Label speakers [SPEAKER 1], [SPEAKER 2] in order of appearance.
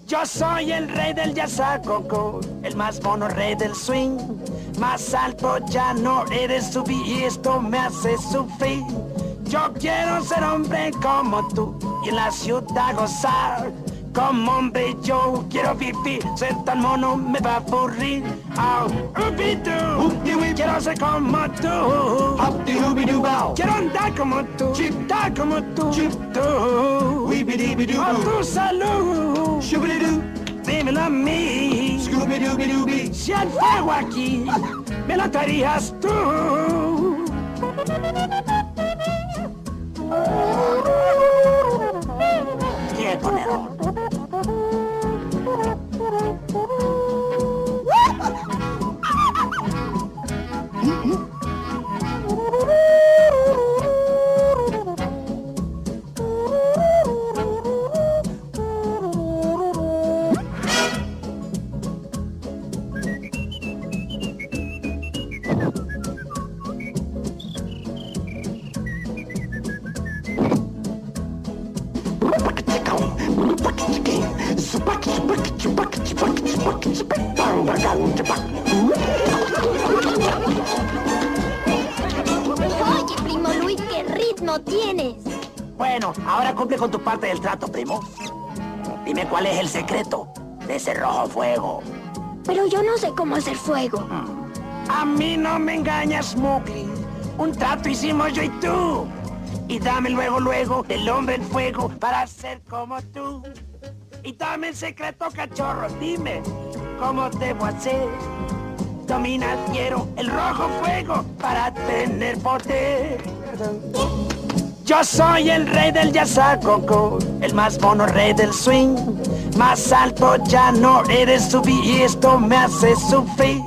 [SPEAKER 1] Yo soy el rey del yazacoco, el más mono rey del swing. Más alto ya no eres subir y esto me hace sufrir. Yo quiero ser hombre como tú y en la ciudad gozar. Como hombre yo quiero vivir, ser tan mono me va a aburrir. Oh, quiero ser como tú. Quiero andar como tú, dar como tú. A tu salud, dímelo a mí. Si hay fuego aquí, me lo darías tú. Quieto, Nerón.
[SPEAKER 2] Oye, primo Luis, ¿qué ritmo tienes?
[SPEAKER 1] Bueno, ahora cumple con tu parte del trato, primo. Dime cuál es el secreto de ese rojo fuego.
[SPEAKER 2] Pero yo no sé cómo hacer fuego.
[SPEAKER 1] A mí no me engañas, Mowgli. Un trato hicimos yo y tú. Y dame luego el hombre en fuego para ser como tú. Y dame el secreto, cachorro. Dime cómo debo hacer. Dominar quiero el rojo fuego para tener poder. Yo soy el rey del yazacoco, el más mono rey del swing. Más alto ya no eres subir y esto me hace sufrir.